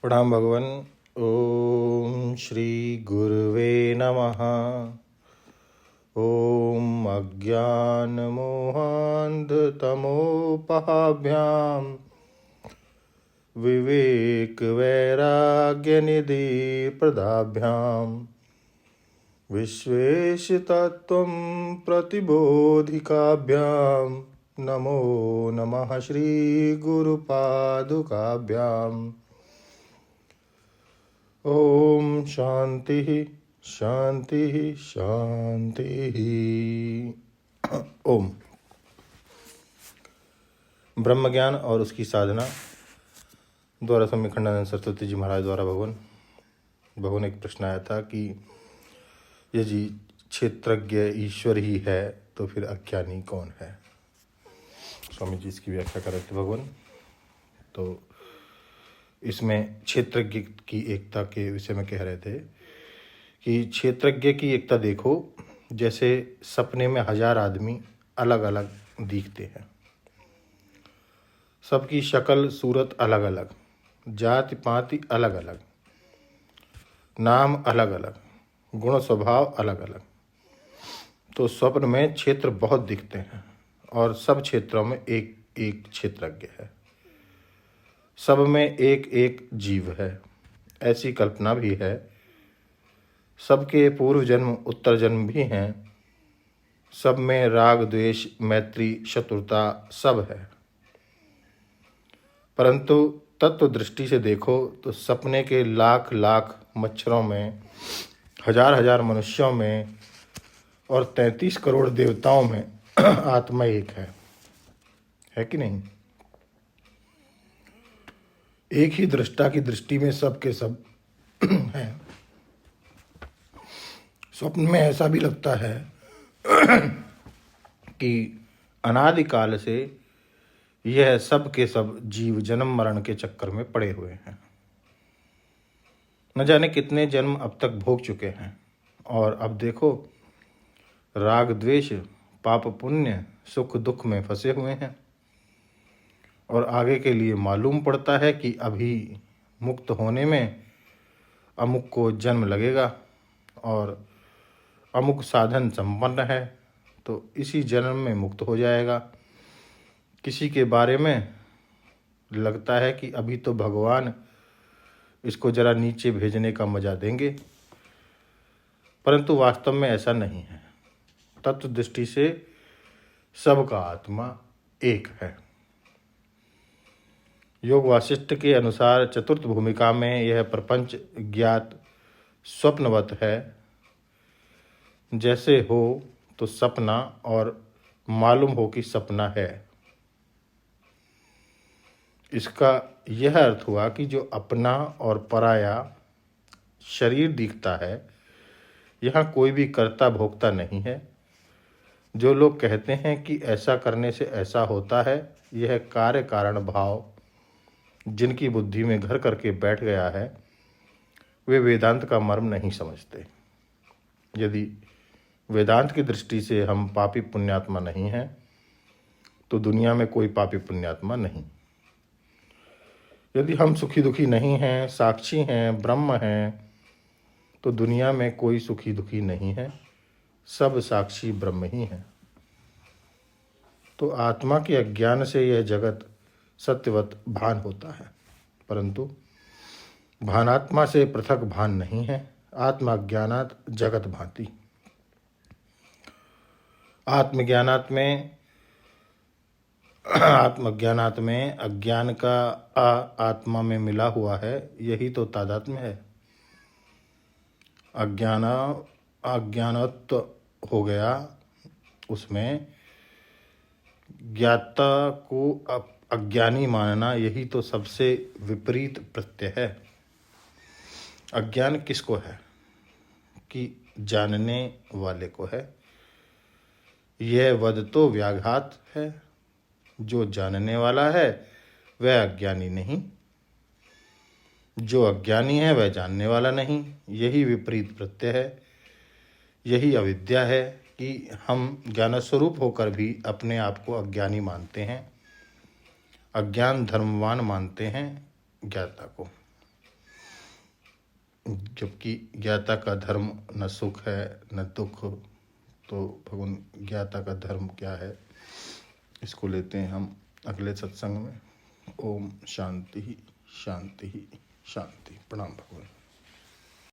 प्रणाम भगवन। ओम श्री गुरुवे नमः। ओम अज्ञानमोहान्धतमोपहाभ्यां विवेकवैराग्यनिधि प्रदाभ्यां विश्वेशतत्त्वं प्रतिबोधिकाभ्यां नमो नमः श्री गुरुपादुकाभ्याम्। ओम शांति शांति शांति। ओम। ब्रह्म ज्ञान और उसकी साधना द्वारा स्वामी खंडानंद सरस्वती जी महाराज द्वारा भगवान एक प्रश्न आया था कि यदि क्षेत्रज्ञ ईश्वर ही है तो फिर अज्ञानी कौन है। स्वामी जी इसकी व्याख्या कर रहे थे भगवान। तो इसमें क्षेत्रज्ञ की एकता के विषय में कह रहे थे कि क्षेत्रज्ञ की एकता देखो, जैसे सपने में 1000 आदमी अलग अलग दिखते हैं, सबकी शक्ल सूरत अलग अलग, जाति पाति अलग अलग, नाम अलग अलग, गुण स्वभाव अलग अलग। तो स्वप्न में क्षेत्र बहुत दिखते हैं और सब क्षेत्रों में एक एक क्षेत्रज्ञ है, सब में एक एक जीव है। ऐसी कल्पना भी है। सबके पूर्व जन्म उत्तर जन्म भी हैं। सब में राग द्वेष मैत्री शत्रुता सब है। परंतु तत्व दृष्टि से देखो तो सपने के लाख लाख मच्छरों में, हजार हजार मनुष्यों में और 33 करोड़ देवताओं में आत्मा एक है कि नहीं। एक ही दृष्टा की दृष्टि में सब के सब हैं। स्वप्न में ऐसा भी लगता है कि अनादिकाल से यह सब के सब जीव जन्म मरण के चक्कर में पड़े हुए हैं। न जाने कितने जन्म अब तक भोग चुके हैं और अब देखो राग द्वेष पाप पुण्य सुख दुख में फंसे हुए हैं। और आगे के लिए मालूम पड़ता है कि अभी मुक्त होने में अमुक को जन्म लगेगा और अमुक साधन संपन्न है तो इसी जन्म में मुक्त हो जाएगा। किसी के बारे में लगता है कि अभी तो भगवान इसको जरा नीचे भेजने का मजा देंगे, परंतु वास्तव में ऐसा नहीं है। तत्व दृष्टि से सबका आत्मा एक है। योग वासिष्ठ के अनुसार चतुर्थ भूमिका में यह प्रपंच ज्ञात स्वप्नवत है। जैसे हो तो सपना और मालूम हो कि सपना है। इसका यह अर्थ हुआ कि जो अपना और पराया शरीर दिखता है, यहाँ कोई भी कर्ता भोक्ता नहीं है। जो लोग कहते हैं कि ऐसा करने से ऐसा होता है, यह कार्य कारण भाव जिनकी बुद्धि में घर करके बैठ गया है, वे वेदांत का मर्म नहीं समझते। यदि वेदांत की दृष्टि से हम पापी पुण्यात्मा नहीं हैं तो दुनिया में कोई पापी पुण्यात्मा नहीं। यदि हम सुखी दुखी नहीं हैं, साक्षी हैं, ब्रह्म हैं, तो दुनिया में कोई सुखी दुखी नहीं है, सब साक्षी ब्रह्म ही हैं। तो आत्मा के अज्ञान से यह जगत सत्यवत भान होता है, परंतु भानात्मा से पृथक भान नहीं है। आत्मज्ञानात् जगत भांति। आत्मज्ञानात् में अज्ञान का आत्मा में मिला हुआ है, यही तो तादात्म्य है। अज्ञानत्व हो गया, उसमें ज्ञाता को अज्ञानी मानना, यही तो सबसे विपरीत प्रत्यय है। अज्ञान किसको है कि जानने वाले को है। यह वद तो व्याघात है। जो जानने वाला है वह अज्ञानी नहीं, जो अज्ञानी है वह जानने वाला नहीं। यही विपरीत प्रत्यय है। यही अविद्या है कि हम ज्ञानस्वरूप होकर भी अपने आप को अज्ञानी मानते हैं। अज्ञान धर्मवान मानते हैं ज्ञाता को। जबकि ज्ञाता का धर्म न सुख है न दुख। तो भगवान ज्ञाता का धर्म क्या है, इसको लेते हैं हम अगले सत्संग में। ओम शांति शांति शांति। प्रणाम भगवान।